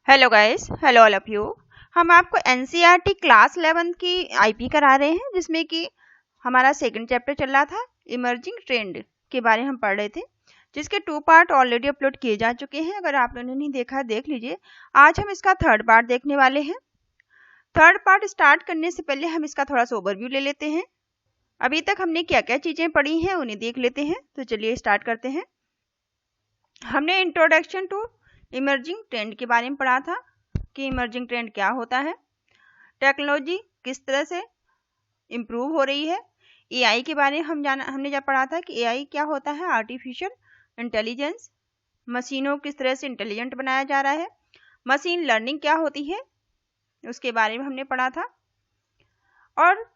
Hello guys, hello all of you. हम आपको NCERT class 11 की आईपी करा रहे हैं, जिसमें कि हमारा सेकंड चैप्टर चल रहा था। इमर्जिंग ट्रेंड के बारे में हम पढ़ रहे थे, जिसके 2 पार्ट ऑलरेडी अपलोड किए जा चुके हैं। अगर आप लोगों ने नहीं देखा, देख लीजिए। आज हम इसका थर्ड पार्ट देखने वाले हैं। थर्ड पार्ट स्टार्ट करने से पहले हम इसका थोड़ा सा ओवरव्यू ले लेते हैं। अभी तक हमने क्या क्या चीजें पढ़ी हैं उन्हें देख लेते हैं। तो चलिए स्टार्ट करते हैं। हमने इंट्रोडक्शन टू इमर्जिंग ट्रेंड के बारे में पढ़ा था कि इमर्जिंग ट्रेंड क्या होता है, टेक्नोलॉजी किस तरह से इम्प्रूव हो रही है। एआई के बारे में हमने जब पढ़ा था कि एआई क्या होता है, आर्टिफिशियल इंटेलिजेंस। मशीनों किस तरह से इंटेलिजेंट बनाया जा रहा है। मशीन लर्निंग क्या होती है, उसके बारे में हमने पढ़ा था। और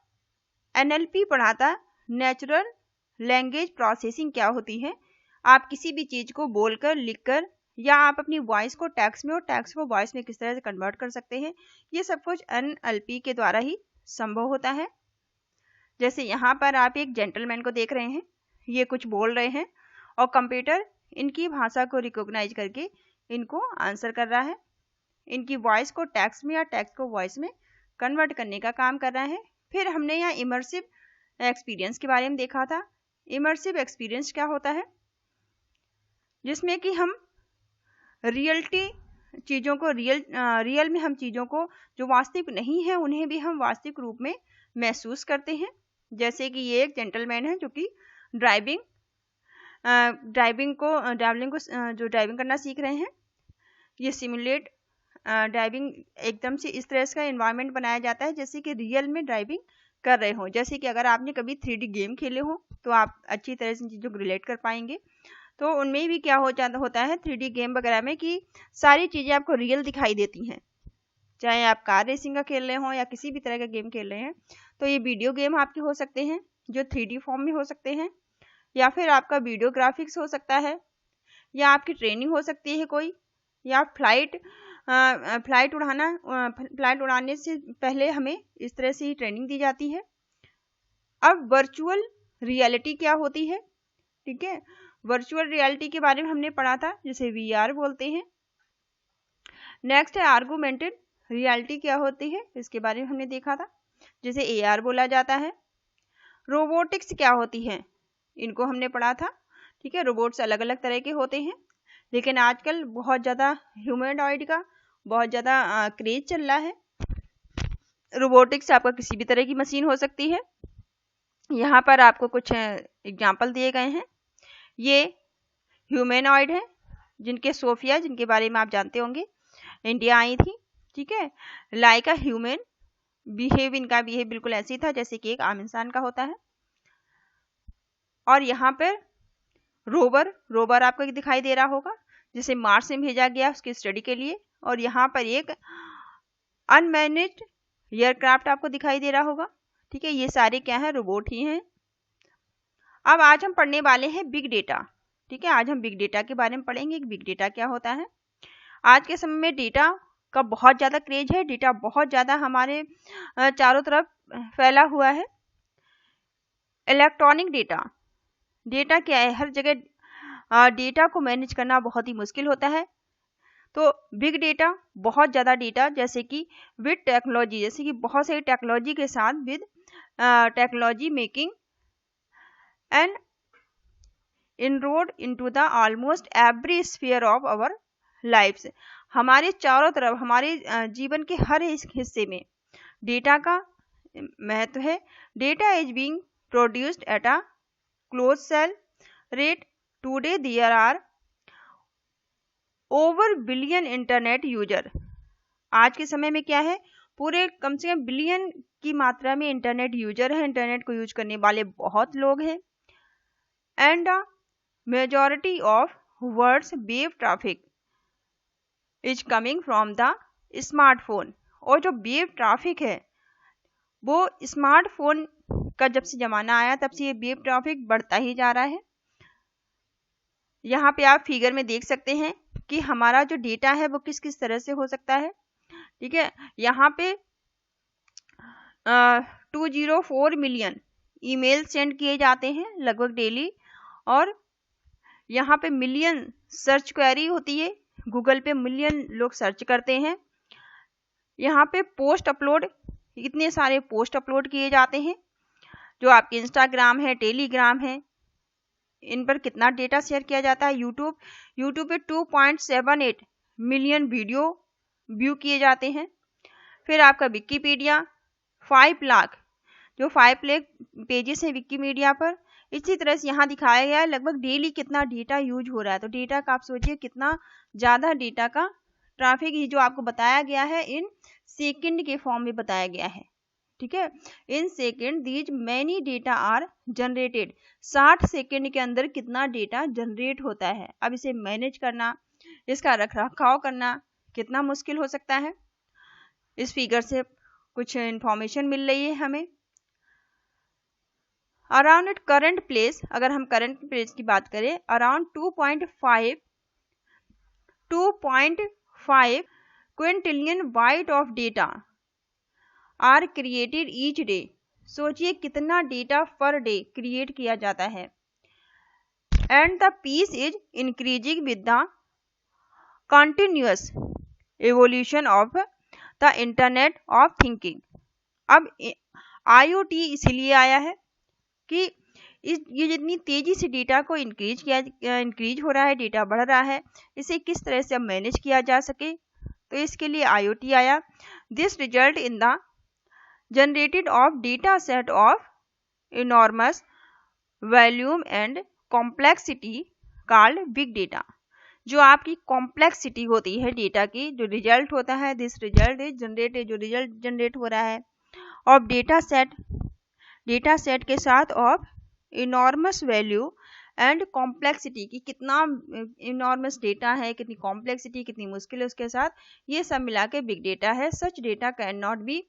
एनएलपी पढ़ा था, नेचुरल लैंग्वेज प्रोसेसिंग क्या होती है। आप किसी भी चीज को बोलकर, लिखकर, या आप अपनी वॉइस को टेक्स्ट में और टेक्स्ट को वॉइस में किस तरह से कन्वर्ट कर सकते हैं। ये सब कुछ एनएलपी के द्वारा ही संभव होता है। जैसे यहाँ पर आप एक जेंटलमैन को देख रहे हैं, ये कुछ बोल रहे हैं और कंप्यूटर इनकी भाषा को रिकॉग्नाइज करके इनको आंसर कर रहा है। इनकी वॉइस को टेक्स्ट में या टेक्स्ट को वॉइस में कन्वर्ट करने का काम कर रहा है। फिर हमने यहाँ इमर्सिव एक्सपीरियंस के बारे में देखा था। इमर्सिव एक्सपीरियंस क्या होता है, जिसमें कि हम रियलिटी चीज़ों को रियल में हम चीज़ों को जो वास्तविक नहीं है उन्हें भी हम वास्तविक रूप में महसूस करते हैं। जैसे कि ये एक जेंटलमैन है जो कि ड्राइविंग जो ड्राइविंग करना सीख रहे हैं। ये सिमुलेट ड्राइविंग एकदम से इस तरह का एनवायरनमेंट बनाया जाता है जैसे कि रियल में ड्राइविंग कर रहे हो। जैसे कि अगर आपने कभी 3D गेम खेले हो तो आप अच्छी तरह से चीज़ों को रिलेट कर पाएंगे। तो उनमें भी क्या होता है 3D गेम वगैरह में कि सारी चीज़ें आपको रियल दिखाई देती हैं। चाहे आप कार रेसिंग का खेल रहे हो या किसी भी तरह का गेम खेल रहे हैं, तो ये वीडियो गेम आपके हो सकते हैं जो 3D फॉर्म में हो सकते हैं, या फिर आपका वीडियो ग्राफिक्स हो सकता है, या आपकी ट्रेनिंग हो सकती है कोई, या फ्लाइट उड़ाने से पहले हमें इस तरह से ही ट्रेनिंग दी जाती है। अब वर्चुअल रियलिटी क्या होती है, ठीक है। वर्चुअल रियलिटी के बारे में हमने पढ़ा था, जिसे VR बोलते हैं। नेक्स्ट है आर्गुमेंटेड रियलिटी क्या होती है, इसके बारे में हमने देखा था, जिसे AR बोला जाता है। रोबोटिक्स क्या होती है, इनको हमने पढ़ा था, ठीक है। रोबोट्स अलग अलग तरह के होते हैं, लेकिन आजकल बहुत ज़्यादा ह्यूमैनॉइड का बहुत ज़्यादा क्रेज चल रहा है। रोबोटिक्स आपका किसी भी तरह की मशीन हो सकती है। यहाँ पर आपको कुछ एग्जाम्पल दिए गए हैं। ये ह्यूमैनॉइड है, जिनके सोफिया, जिनके बारे में आप जानते होंगे, इंडिया आई थी, ठीक है। लाइक अ ह्यूमन बिहेव, इनका बिहेव बिल्कुल ऐसे ही था जैसे कि एक आम इंसान का होता है। और यहाँ पर रोवर आपको दिखाई दे रहा होगा, जिसे मार्स में भेजा गया उसकी स्टडी के लिए। और यहाँ पर एक अनमैनेज्ड एयरक्राफ्ट आपको दिखाई दे रहा होगा, ठीक है। ये सारे क्या है, रोबोट ही हैं। अब आज हम पढ़ने वाले हैं बिग डेटा, ठीक है। आज हम बिग डेटा के बारे में पढ़ेंगे कि बिग डेटा क्या होता है। आज के समय में डेटा का बहुत ज़्यादा क्रेज है। डेटा बहुत ज़्यादा हमारे चारों तरफ फैला हुआ है। इलेक्ट्रॉनिक डेटा क्या है, हर जगह डेटा को मैनेज करना बहुत ही मुश्किल होता है। तो बिग डेटा बहुत ज़्यादा डेटा, जैसे कि विद टेक्नोलॉजी, जैसे कि बहुत सारी टेक्नोलॉजी के साथ with technology making and inroad into the almost every sphere of our lifes. हमारे चारों तरफ, हमारे जीवन के हर हिस्से में डेटा का महत्व है। Data is being produced at a colossal rate. Today there are over billion internet user. आज के समय में क्या है, पूरे कम से कम बिलियन की मात्रा में इंटरनेट यूजर है। इंटरनेट को यूज करने वाले बहुत लोग हैं। And the majority of words wave traffic is coming from the smartphone. और जो वेव ट्रैफिक है वो स्मार्टफोन का जब से जमाना आया तब से ये वेव ट्रैफिक बढ़ता ही जा रहा है। यहाँ पे आप फिगर में देख सकते हैं कि हमारा जो डेटा है वो किस किस तरह से हो सकता है, ठीक है। यहाँ पे 204 मिलियन ईमेल सेंड किए जाते हैं लगभग डेली। और यहाँ पे मिलियन सर्च क्वेरी होती है, गूगल पे मिलियन लोग सर्च करते हैं। यहाँ पे पोस्ट अपलोड, इतने सारे पोस्ट अपलोड किए जाते हैं। जो आपके इंस्टाग्राम है, टेलीग्राम है, इन पर कितना डेटा शेयर किया जाता है। यूट्यूब पे 2.78 मिलियन वीडियो व्यू किए जाते हैं। फिर आपका विकिपीडिया 5 लाख, जो 5 लाख पेजेस हैं विकिमीडिया पर। इसी तरह से यहाँ दिखाया गया है लगभग डेली कितना डेटा यूज हो रहा है। तो डेटा का आप सोचिए कितना ज़्यादा डेटा का ट्रैफिक, ही जो आपको बताया गया है इन सेकंड के फॉर्म में बताया गया है। ठीक है, in second these many data are generated. 60 second के अंदर कितना डेटा जनरेट होता है। अब इसे मैनेज करना, इसका रखरखाव करना कितना मुश्किल हो सकता है। इस फिगर से कुछ इंफॉर्मेशन मिल रही है हमें। अराउंड इट करंट प्लेस, अगर हम करंट प्लेस की बात करें, around 2.5 quintillion byte of data are created each day. सोचिए कितना डेटा पर डे क्रिएट किया जाता है। And the pace is increasing with the continuous evolution of the internet of thinking. अब IoT इसलिए आया है कि ये जितनी तेजी से डेटा को इंक्रीज हो रहा है, डेटा बढ़ रहा है, इसे किस तरह से मैनेज किया जा सके, तो इसके लिए IoT आया। This result in the generated of data set of enormous volume and complexity called big data. जो आपकी कॉम्प्लेक्सिटी होती है डेटा की, जो रिजल्ट होता है, दिस रिजल्ट इज जनरेटेड, जो रिजल्ट जनरेट हो रहा है ऑफ डेटा सेट के साथ of enormous value and complexity की, कितना इनॉर्मस डेटा है, कितनी कॉम्प्लेक्सिटी, कितनी मुश्किल है उसके साथ, ये सब मिला के बिग डेटा है। Such data can not be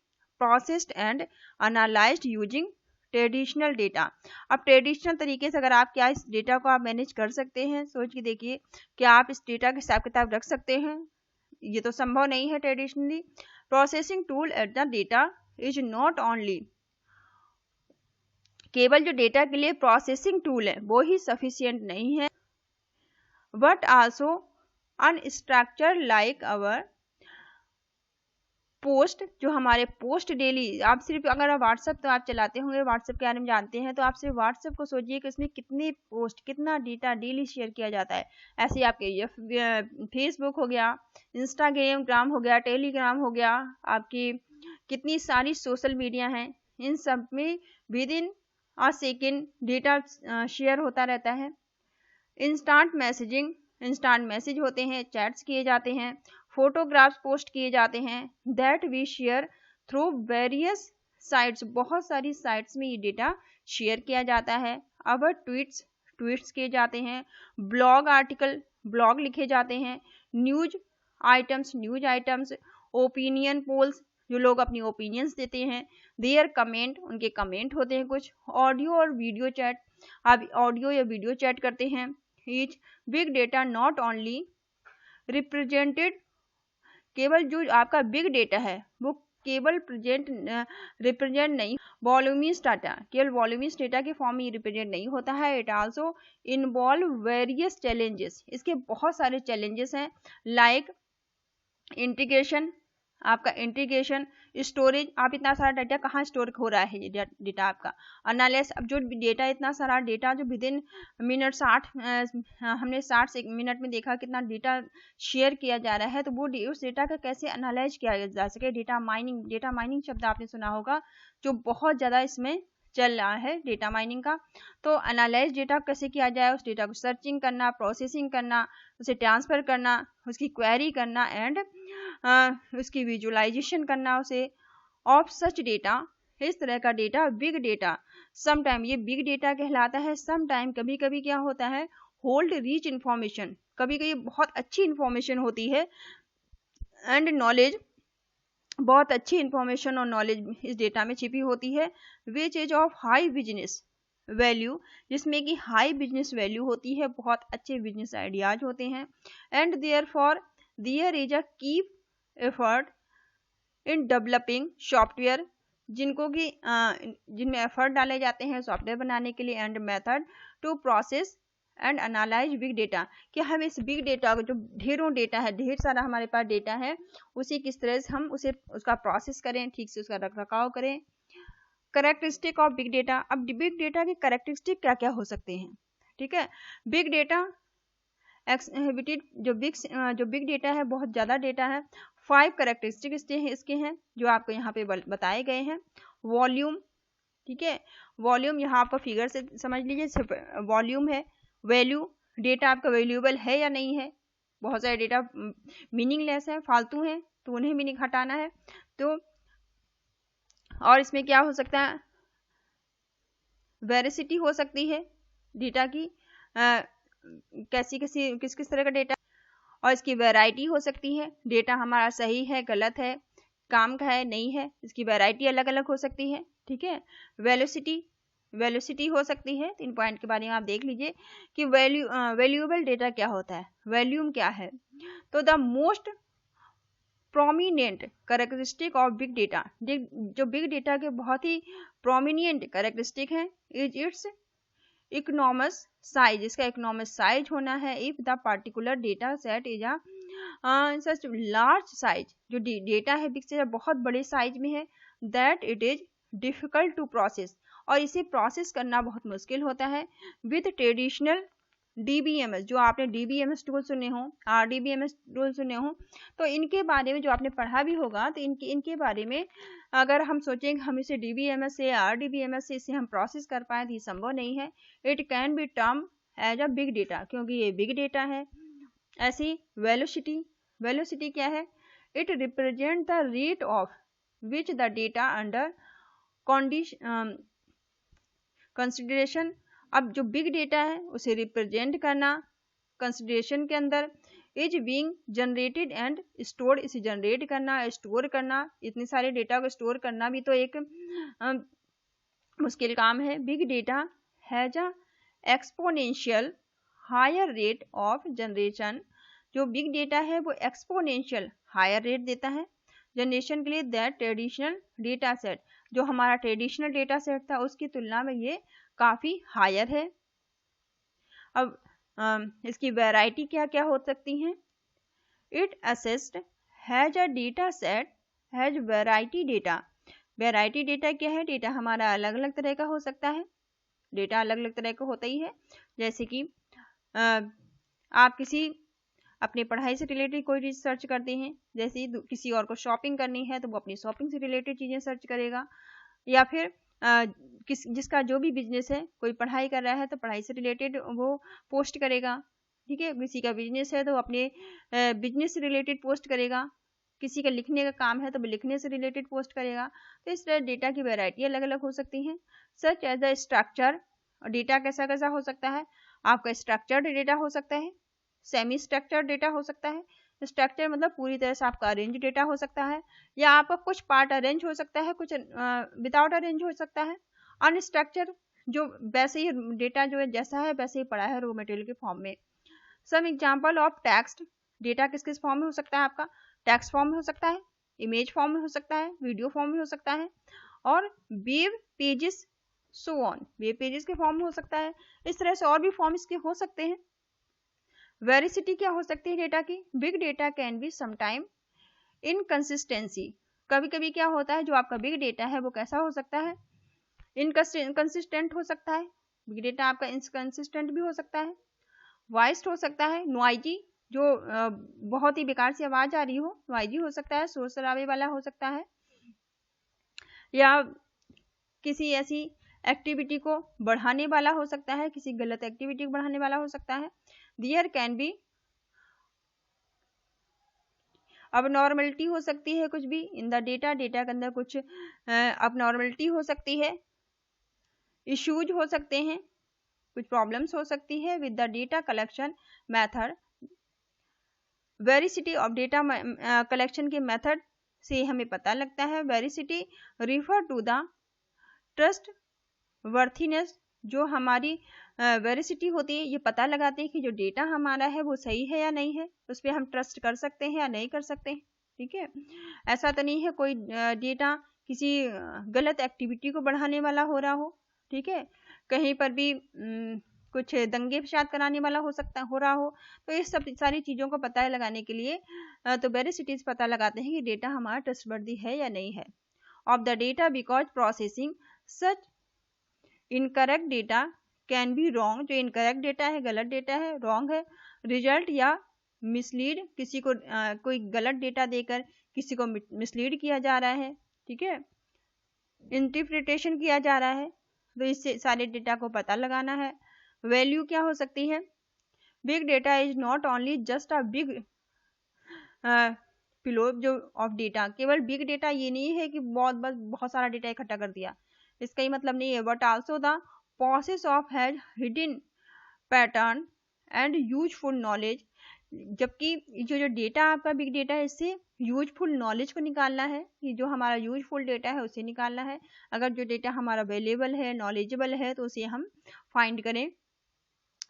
processed and analysed using traditional data. अब ट्रेडिशनल तरीके से अगर आप क्या इस डेटा को आप मैनेज कर सकते हैं, सोच के देखिए, क्या आप इस डेटा के हिसाब किताब रख सकते हैं? ये तो संभव नहीं है traditionally. Processing tool at the data is not only, केवल जो डेटा के लिए प्रोसेसिंग टूल है वो ही सफिशिएंट नहीं है, but also unstructured like our post, जो हमारे पोस्ट डेली, आप सिर्फ अगर आप व्हाट्सएप तो आप चलाते होंगे, व्हाट्सएप के बारे में जानते हैं, तो आप सिर्फ व्हाट्सएप को सोचिए कि उसमें कितने पोस्ट, कितना डेटा डेली शेयर किया जाता है। ऐसे आपके ये फेसबुक हो गया, इंस्टाग्राम हो गया, टेलीग्राम हो गया, आपकी कितनी सारी सोशल मीडिया हैं, इन सब में with in a second data share होता रहता है। इंस्टेंट मैसेज होते हैं, चैट्स किए जाते हैं, फोटोग्राफ्स पोस्ट किए जाते हैं, that we share through various sites, बहुत सारी साइट्स में ये डेटा शेयर किया जाता है। अब ट्वीट्स किए जाते हैं, ब्लॉग लिखे जाते हैं, न्यूज आइटम्स, ओपिनियन पोल्स, जो लोग अपनी ओपिनियंस देते हैं, देयर कमेंट, उनके कमेंट होते हैं कुछ, ऑडियो और वीडियो चैट, आप ऑडियो या वीडियो चैट करते हैं। Each big data not only represented, केवल जो आपका बिग डेटा है वो केवल रिप्रेजेंट नहीं, वॉल्यूमिस डाटा, केवल वॉल्यूमिस डेटा के फॉर्म में रिप्रेजेंट नहीं होता है, it also involve various challenges, इसके बहुत सारे चैलेंजेस हैं, लाइक इंटीग्रेशन, आपका इंटीग्रेशन, स्टोरेज, आप इतना सारा डाटा कहाँ स्टोर हो रहा है ये डेटा आपका, एनालिसिस, अब जो डेटा, इतना सारा डेटा जो विद इन मिनट 60 हमने 60 मिनट में देखा कितना डेटा शेयर किया जा रहा है, तो वो उस डेटा का कैसे एनालाइज किया जा सके। डेटा माइनिंग शब्द आपने सुना होगा, जो बहुत ज़्यादा इसमें चल रहा है डेटा माइनिंग का। तो एनालाइज डेटा कैसे किया जाए, उस डेटा को सर्चिंग करना, प्रोसेसिंग करना, उसे ट्रांसफ़र करना, उसकी क्वेरी करना एंड उसकी विजुअलाइजेशन करना उसे ऑफ सच डेटा, इस तरह का डेटा बिग डेटा। समटाइम ये बिग डेटा कहलाता है, समटाइम कभी कभी क्या होता है, होल्ड रिच इन्फॉर्मेशन, कभी कभी बहुत अच्छी इन्फॉर्मेशन होती है एंड नॉलेज, बहुत अच्छी इंफॉर्मेशन और नॉलेज इस डेटा में छिपी होती है, which is of high business value, जिसमें कि हाई बिजनेस वैल्यू होती है, बहुत अच्छे बिजनेस आइडियाज होते हैं, and therefore there is a keep effort in developing software, जिनमें एफर्ट डाले जाते हैं सॉफ्टवेयर बनाने के लिए, and method to process and analyse big data, कि हम इस बिग डेटा को, जो ढेरों डेटा है, ढेर सारा हमारे पास डेटा है, उसी किस तरह से हम उसका प्रोसेस करें, ठीक से उसका रखरखाव करें। कैरेक्टरिस्टिक ऑफ बिग डेटा, अब बिग डेटा की कैरेक्टरिस्टिक क्या क्या हो सकते हैं, ठीक है। बिग डेटा एक्सहिबिटेड, जो बिग डेटा है, बहुत ज़्यादा डेटा है। 5 कैरेक्टरिस्टिक इसके हैं जो आपको यहाँ पे बताए गए हैं। वॉल्यूम, ठीक है, वॉल्यूम यहाँ आपको फिगर से समझ लीजिए, वॉल्यूम है। वैल्यू, डेटा आपका वैल्यूएबल है या नहीं है, बहुत सारे डेटा मीनिंगलेस है, फालतू है, तो उन्हें मीनिंग हटाना है। तो और इसमें क्या हो सकता है, वेरिसिटी हो सकती है डेटा की, किस किस तरह का डेटा, और इसकी वैरायटी हो सकती है, डेटा हमारा सही है, गलत है, काम का है, नहीं है, इसकी वैरायटी अलग अलग हो सकती है, ठीक है। वेलोसिटी हो सकती है। तो इन पॉइंट के बारे में आप देख लीजिए कि वैल्यूएबल डेटा क्या होता है, वैल्यूम क्या है। तो the most prominent characteristic of big data, जो बिग डेटा के बहुत ही प्रोमिनेंट कैरेक्टरिस्टिक है, इज इट्स इकोनॉमस साइज, इसका इकोनॉमस साइज होना है। If the particular data set is such large size, जो डेटा है बिग से बहुत बड़े साइज में है, that it is difficult to process, और इसे प्रोसेस करना बहुत मुश्किल होता है। विद ट्रेडिशनल DBMS, जो आपने DBMS टूल सुने हो, RDBMS टूल सुने हो, तो इनके बारे में जो आपने पढ़ा भी होगा, तो इनके बारे में अगर हम सोचेंगे हम इसे DBMS से, RDBMS से इसे हम प्रोसेस कर पाए, तो ये संभव नहीं है। It can be term as a big data, क्योंकि ये बिग डेटा है। ऐसी वेलोसिटी क्या है, it represent the rate of which the data under consideration, अब जो बिग डेटा है उसे रिप्रेजेंट करना कंसिडरेशन के अंदर, is being generated and stored, इसे जनरेट करना, स्टोर करना, इतने सारे डेटा को स्टोर करना भी तो एक मुश्किल काम है। Big data has a exponential higher rate of generation, जो बिग डेटा है वो एक्सपोनेंशियल हायर रेट देता है जनरेशन के लिए, दैट ट्रेडिशनल डेटा सेट, जो हमारा ट्रेडिशनल डेटा सेट था उसकी तुलना में ये काफ़ी हायर है। अब इसकी वैरायटी क्या क्या हो सकती हैं, it assist has a data set has variety data, variety data क्या है, डेटा हमारा अलग अलग तरह का हो सकता है, डेटा अलग अलग तरह का होता ही है। जैसे कि आप किसी अपनी पढ़ाई से रिलेटेड कोई चीज़ सर्च करते हैं, जैसे किसी और को शॉपिंग करनी है तो वो अपनी शॉपिंग से रिलेटेड चीज़ें सर्च करेगा, या फिर जिसका जो भी बिजनेस है, कोई पढ़ाई कर रहा है तो पढ़ाई से रिलेटेड वो पोस्ट करेगा, ठीक है। किसी का बिजनेस है तो अपने बिजनेस से रिलेटेड पोस्ट करेगा, किसी का लिखने का काम है तो वो लिखने से रिलेटेड पोस्ट करेगा। तो इस तरह डेटा की वैरायटी अलग अलग हो सकती हैं। Such as the structure, data कैसा कैसा हो सकता है, आपका स्ट्रक्चर्ड डेटा हो सकता है, सेमी स्ट्रक्चर्ड डेटा हो सकता है। स्ट्रक्चर मतलब पूरी तरह से आपका अरेंज डेटा हो सकता है, या आपका कुछ पार्ट अरेंज हो सकता है, कुछ विदाउट अरेंज हो सकता है। अनस्ट्रक्चर, जो वैसे ही डेटा जो है जैसा है वैसे ही पड़ा है रो मटेरियल के फॉर्म में। Some example of text, data किस किस फॉर्म में हो सकता है, आपका टेक्स्ट फॉर्म में हो सकता है, इमेज फॉर्म में हो सकता है, वीडियो फॉर्म में हो सकता है, और web pages, so on, web pages के फॉर्म में हो सकता है। इस तरह से और भी फॉर्म इसके हो सकते हैं। वेरिसिटी क्या हो सकती है डेटा की, big data can be sometime inconsistency, कभी कभी क्या होता है जो आपका बिग डेटा है वो कैसा हो सकता है, इनकंसिस्टेंट हो सकता है, बिग डेटा आपका इनकंसिस्टेंट भी हो सकता है। वॉइस्ड हो सकता है, नॉइजी, जो बहुत ही बेकार सी आवाज आ रही हो, नॉइजी हो सकता है, शोर शराबे वाला हो सकता है, या किसी ऐसी एक्टिविटी को बढ़ाने वाला हो सकता है, किसी गलत एक्टिविटी को बढ़ाने वाला हो सकता है। देयर कैन बी अबनॉर्मलिटी हो सकती है, कुछ भी इन द डेटा, डेटा के अंदर कुछ अबनॉर्मलिटी हो सकती है, इश्यूज हो सकते हैं, कुछ प्रॉब्लम्स हो सकती है with the data collection method. Veracity of data collection के मेथड से हमें पता लगता है, veracity refer to the trustworthiness, जो हमारी वेरिसिटी होती है ये पता लगाते हैं कि जो डेटा हमारा है वो सही है या नहीं है, उस पर हम ट्रस्ट कर सकते हैं या नहीं कर सकते हैं, ठीक है। ऐसा तो नहीं है कोई डेटा किसी गलत एक्टिविटी को बढ़ाने वाला हो रहा हो, ठीक है। कहीं पर भी कुछ दंगे फसाद कराने वाला हो रहा हो। तो ये सब सारी चीज़ों को पता लगाने के लिए तो वेरिसिटीज पता लगाते हैं कि डेटा हमारा ट्रस्टवर्दी है या नहीं है। Of the data because processing such incorrect data can be wrong, जो इनकरेक्ट डेटा है, गलत डेटा है, रॉन्ग है, रिजल्ट या मिसलीड, किसी को कोई गलत डेटा देकर किसी को मिसलीड किया जा रहा है, ठीक है, इंटरप्रिटेशन किया जा रहा है, तो इससे सारे डेटा को पता लगाना है। वैल्यू क्या हो सकती है? Big data is not only just a big pillow जो ऑफ डेटा, केवल बिग डेटा ये नहीं है कि बहुत सारा डेटा इकट्ठा कर दिया, इसका ही मतलब नहीं है, but also the process of has hidden pattern and useful knowledge, जबकि जो डेटा आपका बिग डेटा है इससे यूजफुल नॉलेज को निकालना है, कि जो हमारा यूजफुल डेटा है उसे निकालना है। अगर जो डेटा हमारा अवेलेबल है, नॉलेजेबल है, तो उसे हम फाइंड करें।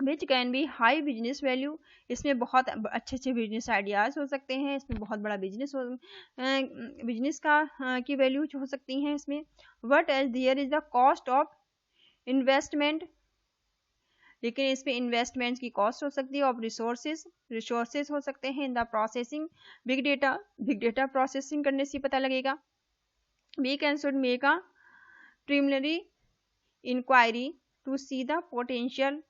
Which can be high business value, इसमें बहुत अच्छे अच्छे बिजनेस आइडियाज हो सकते हैं, इसमें बहुत बड़ा बिजनेस का की वैल्यू हो सकती हैं इसमें। What as there is the cost of investment, लेकिन इसमें इन्वेस्टमेंट्स की कॉस्ट हो सकती है। ऑफ रिसोर्सेज हो सकते हैं in the processing big data processing करने से पता लगेगा। We can should make a preliminary enquiry to see the potential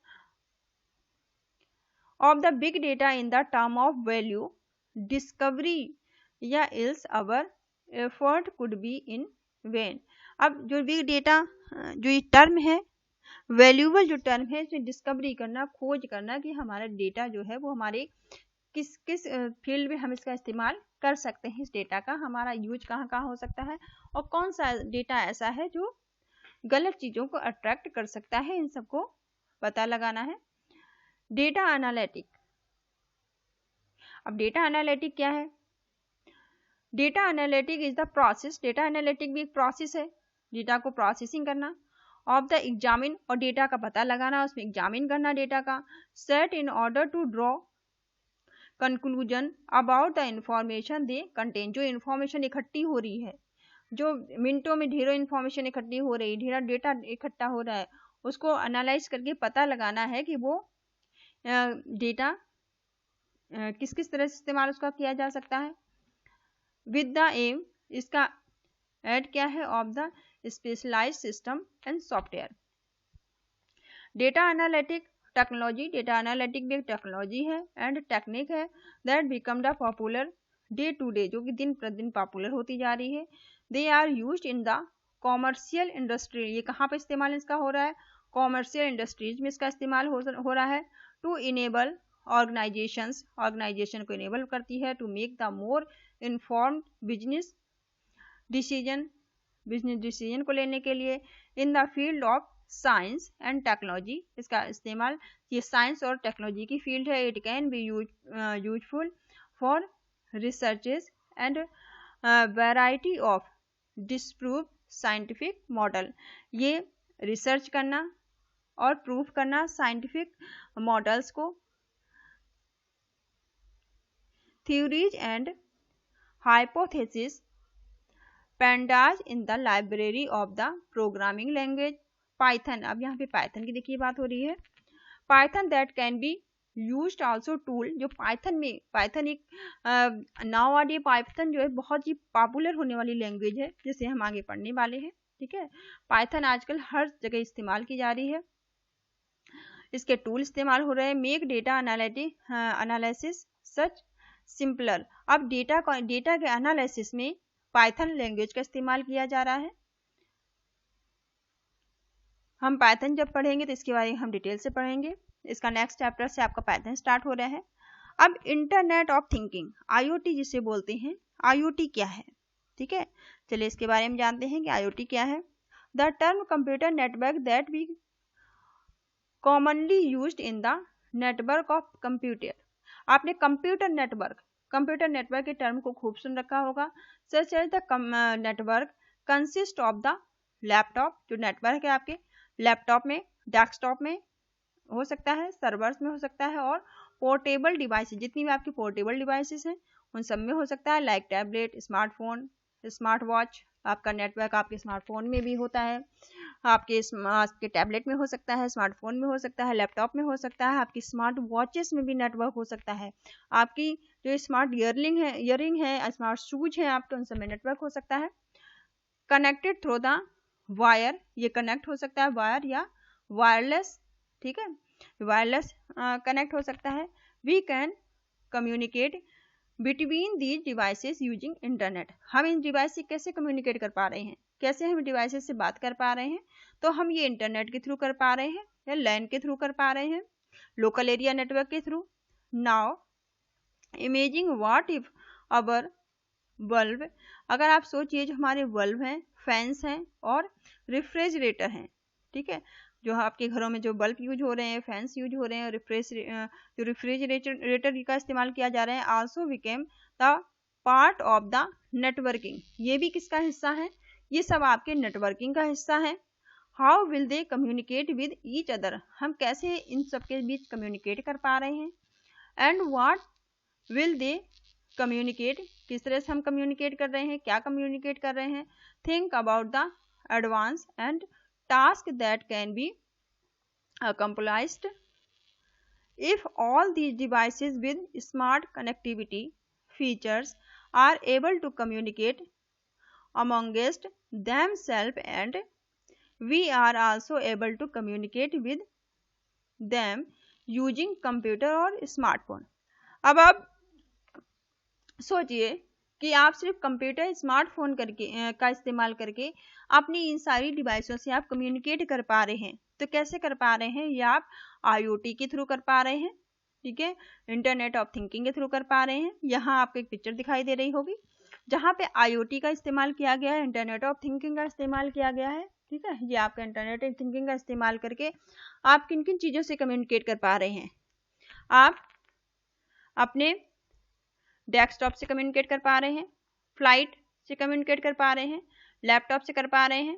of the big data in the term of value discovery या else our effort could be in vain. अब जो big data जो ये term है, valuable जो term है, इसमें discovery करना, खोज करना कि हमारा डेटा जो है वो हमारे किस किस फील्ड में हम इसका इस्तेमाल कर सकते हैं, इस डेटा का हमारा यूज कहाँ कहाँ हो सकता है, और कौन सा डेटा ऐसा है जो गलत चीज़ों को अट्रैक्ट कर सकता है, इन सबको पता लगाना है। डेटा एनालिटिक, अब डेटा एनालिटिक क्या है? Data analytic is the process, data analytic भी एक प्रोसेस है, डेटा को प्रोसेसिंग करना, ऑफ द एग्जामिन, और डेटा का पता लगाना, उसमें एग्जामिन करना डेटा का, set in order to draw conclusion about the information they contain, जो इन्फॉर्मेशन इकट्ठी हो रही है, जो मिनटों में ढेरों इन्फॉर्मेशन इकट्ठी हो रही है, ढेरा डेटा इकट्ठा हो रहा है, उसको एनालाइज करके पता लगाना है कि वो डेटा किस किस तरह से इस्तेमाल उसका किया जा सकता है। विद द एम, इसका एड क्या है? Of the specialised system and software. Data analytic technology, data analytic भी एक टेक्नोलॉजी है एंड टेक्निक है that become the popular day to day, जो कि दिन प्रतिदिन पॉपुलर होती जा रही है। They are used in the commercial industry, ये कहाँ पे इस्तेमाल इसका हो रहा है? कॉमर्शियल इंडस्ट्रीज में इसका इस्तेमाल हो रहा है। टू इनेबल ऑर्गेनाइजेशन को इनेबल करती है, to make the more informed business decision को लेने के लिए। In the field of science and technology, इसका इस्तेमाल ये साइंस और टेक्नोलॉजी की फील्ड है। It can be useful for researches and variety of disprove scientific model, ये रिसर्च करना और प्रूफ करना साइंटिफिक मॉडल्स को, theories and hypothesis pandas in the library of the programming language Python. अब यहाँ पे पाइथन की देखिए बात हो रही है। Python that can be used also tool, जो पाइथन एक नाउ पाइथन जो है बहुत ही पॉपुलर होने वाली लैंग्वेज है, जिसे हम आगे पढ़ने वाले हैं, ठीक है। पाइथन आजकल हर जगह इस्तेमाल की जा रही है, इसके टूल इस्तेमाल हो रहे हैं। मेक डेटा एनालिसिस सच सिंपलर, अब डेटा के एनालिसिस में पाइथन लैंग्वेज का इस्तेमाल किया जा रहा है। हम पाइथन जब पढ़ेंगे तो इसके बारे में हम डिटेल से पढ़ेंगे, इसका नेक्स्ट चैप्टर से आपका पाइथन स्टार्ट हो रहा है। अब इंटरनेट ऑफ थिंकिंग, IoT जिसे बोलते हैं, IoT क्या है, ठीक है, चलिए इसके बारे में जानते हैं कि IoT क्या है। The term computer network that be commonly used in the network of computer, आपने कंप्यूटर नेटवर्क के टर्म को खूब सुन रखा होगा। Such as the network consist of the laptop, जो नेटवर्क है आपके लैपटॉप में, डेस्कटॉप में हो सकता है, सर्वर्स में हो सकता है, और पोर्टेबल डिवाइसेस, जितनी भी आपकी पोर्टेबल डिवाइसेस हैं उन सब में हो सकता है, like tablet, smartphone, smart watch, आपका नेटवर्क आपके स्मार्टफोन में भी होता है, आपके टैबलेट में हो सकता है, स्मार्टफोन में हो सकता है, लैपटॉप में हो सकता है, आपकी स्मार्ट वॉचेस में भी नेटवर्क हो सकता है, आपकी जो स्मार्ट ईयरिंग है, स्मार्ट शूज है आपके, उन सब में नेटवर्क हो सकता है। कनेक्टेड थ्रू द वायर, ये कनेक्ट हो सकता है वायर या वायरलेस, ठीक है, वायरलेस कनेक्ट हो सकता है। We can communicate between these devices using internet. हम इन डिवाइस से कैसे कम्युनिकेट कर पा रहे हैं, कैसे हम डिवाइसेस से बात कर पा रहे हैं, तो हम ये इंटरनेट के थ्रू कर पा रहे हैं या लैन के थ्रू कर पा रहे हैं, लोकल एरिया नेटवर्क के through. Now imaging what if our bulb, अगर आप सोचिए जो हमारे बल्ब हैं, फैंस हैं और रेफ्रिजरेटर हैं, ठीक है, जो आपके घरों में जो बल्ब यूज हो रहे हैं, फैंस यूज हो रहे हैं, जो रेफ्रिजरेटर का इस्तेमाल किया जा रहा है, also became the part of the networking, ये भी किसका हिस्सा है, ये सब आपके नेटवर्किंग का हिस्सा है। How will they communicate with each other, हम कैसे इन सब के बीच कम्युनिकेट कर पा रहे हैं। And what will they communicate, किस तरह से हम कम्युनिकेट कर रहे हैं, क्या कम्युनिकेट कर रहे हैं। Think about the advance and task that can be accomplished if all these devices with smart connectivity features are able to communicate amongst themselves, and we are also able to communicate with them using computer और smartphone। अब आप सोचिए कि आप सिर्फ computer smartphone का इस्तेमाल करके अपनी इन सारी डिवाइसों से आप कम्युनिकेट कर पा रहे हैं, तो कैसे कर पा रहे हैं, या आप IoT के थ्रू कर पा रहे हैं, ठीक है, इंटरनेट ऑफ थिंकिंग के थ्रू कर पा रहे हैं। यहाँ आपको एक पिक्चर दिखाई दे रही होगी जहाँ पे IoT का इस्तेमाल किया गया है, इंटरनेट ऑफ थिंकिंग का इस्तेमाल किया गया है, ठीक है। ये आपका इंटरनेट ऑफ थिंकिंग का इस्तेमाल करके आप किन किन चीज़ों से कम्युनिकेट कर पा रहे हैं। आप अपने डेस्कटॉप से कम्युनिकेट कर पा रहे हैं, फ्लाइट से कम्युनिकेट कर पा रहे हैं, लैपटॉप से कर पा रहे हैं,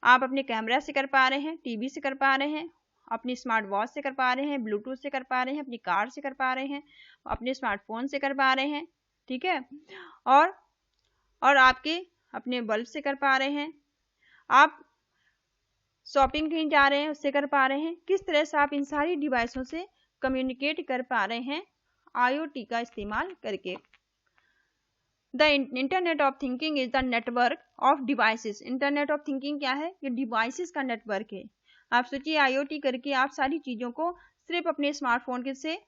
आप अपने कैमरा से कर पा रहे हैं, टीवी से कर पा रहे हैं, अपनी स्मार्ट वॉच से कर पा रहे हैं, ब्लूटूथ से कर पा रहे हैं, अपनी कार से कर पा रहे हैं, अपने स्मार्टफोन से कर पा रहे हैं, ठीक है, और आपके अपने बल्ब से कर पा रहे हैं, आप शॉपिंग कहीं जा रहे हैं उससे कर पा रहे हैं। किस तरह से आप इन सारी डिवाइसों से कम्युनिकेट कर पा रहे हैं IoT का इस्तेमाल करके। The internet of thinking is the network of devices. Internet of thinking क्या है, ये डिवाइसेस का नेटवर्क है। आप सोचिए IoT करके आप सारी चीज़ों को सिर्फ अपने स्मार्टफोन के से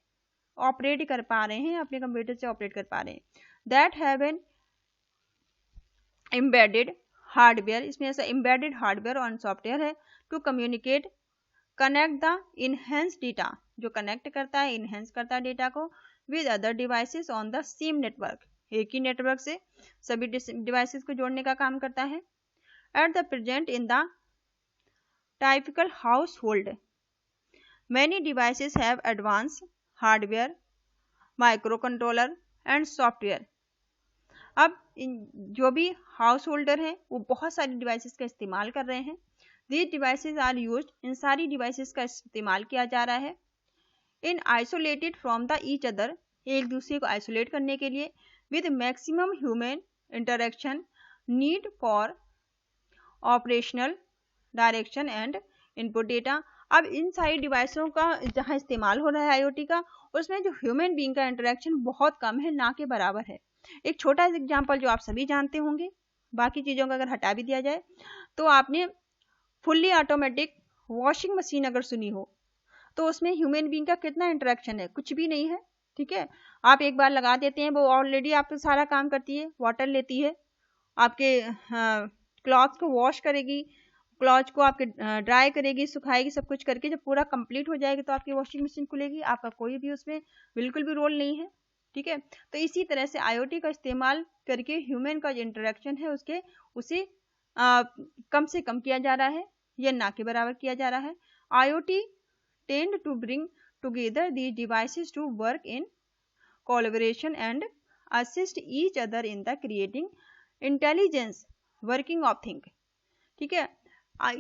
ऑपरेट कर पा रहे हैं, अपने कंप्यूटर से ऑपरेट कर पा रहे हैं। That have an embedded hardware, इसमें ऐसा एम्बेडेड हार्डवेयर और सॉफ्टवेयर है to communicate connect the enhance data, जो कनेक्ट करता है, इनहेंस करता है डेटा को with other devices on the same network, एक ही नेटवर्क से सभी डिवाइसेस को जोड़ने का काम करता है। At the present in the typical house hold many devices have advance hardware, micro controller and software. अब जो भी हाउस होल्डर है वो बहुत सारी डिवाइसेस का इस्तेमाल कर रहे हैं। These devices are used, इन सारी डिवाइसेस का इस्तेमाल किया जा रहा है इन isolated from the each other, एक दूसरे को आइसोलेट करने के लिए, with maximum human interaction, need for operational direction and input data. अब इन सारी डिवाइसों का जहाँ इस्तेमाल हो रहा है IoT का, उसमें जो ह्यूमन बीइंग का इंटरेक्शन बहुत कम है, ना के बराबर है। एक छोटा सा एग्जाम्पल जो आप सभी जानते होंगे, बाकी चीज़ों का अगर हटा भी दिया जाए तो आपने फुल्ली ऑटोमेटिक वॉशिंग मशीन अगर सुनी हो तो उसमें ह्यूमन बीइंग का कितना इंटरेक्शन है, कुछ भी नहीं है, ठीक है। आप एक बार लगा देते हैं, वो ऑलरेडी आपका सारा काम करती है, वाटर लेती है, आपके क्लॉथ को वॉश करेगी, क्लॉथ को आपके ड्राई करेगी, सुखाएगी, सब कुछ करके जब पूरा कंप्लीट हो जाएगी तो आपकी वॉशिंग मशीन खुलेगी, आपका कोई भी उसमें बिल्कुल भी रोल नहीं है, ठीक है। तो इसी तरह से IoT का इस्तेमाल करके ह्यूमन का जो इंटरेक्शन है उसे कम से कम किया जा रहा है या ना के बराबर किया जा रहा है। IoT tend to bring together these devices to work in collaboration and assist each other in the creating intelligence working of think, ठीक है।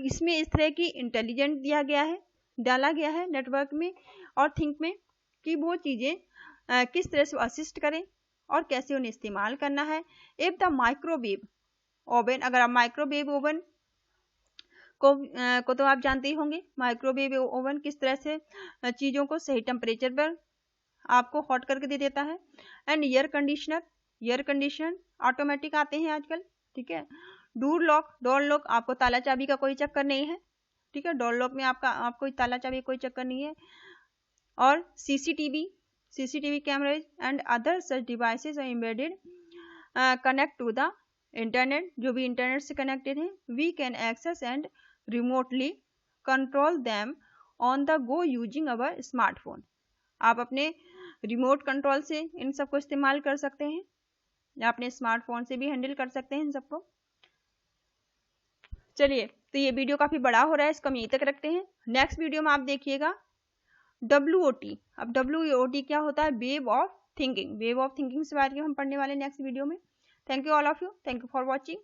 इसमें इस तरह की इंटेलिजेंट डाला गया है नेटवर्क में और थिंक में कि वो चीज़ें किस तरह से असिस्ट करें और कैसे उन्हें इस्तेमाल करना है। इफ द माइक्रोवेव ओवन, अगर आप माइक्रोवेव ओवन को तो आप जानते ही होंगे, माइक्रोवेव ओवन किस तरह से चीज़ों को सही टेम्परेचर पर आपको हॉट करके दे देता है। एंड एयर कंडीशनर ऑटोमेटिक आते हैं आजकल, ठीक है। डोर लॉक आपको ताला चाबी का कोई चक्कर नहीं है, ठीक है। डोर लॉक में आपको ताला चाबी कोई चक्कर नहीं है। और CCTV cameras and other such devices are embedded connect to the internet, जो भी इंटरनेट से कनेक्टेड है। We can access and remotely control them on the go using our smartphone. आप अपने रिमोट कंट्रोल से इन सबको इस्तेमाल कर सकते हैं, या अपने स्मार्टफोन से भी हैंडल कर सकते हैं इन सबको। चलिए, तो ये वीडियो काफ़ी बड़ा हो रहा है, इसको हम यहीं तक रखते हैं। नेक्स्ट वीडियो में आप देखिएगा WOT। अब WOT क्या होता है? वेव ऑफ थिंकिंग से बारे में हम पढ़ने वाले नेक्स्ट वीडियो में। Thank you all of you, thank you for watching.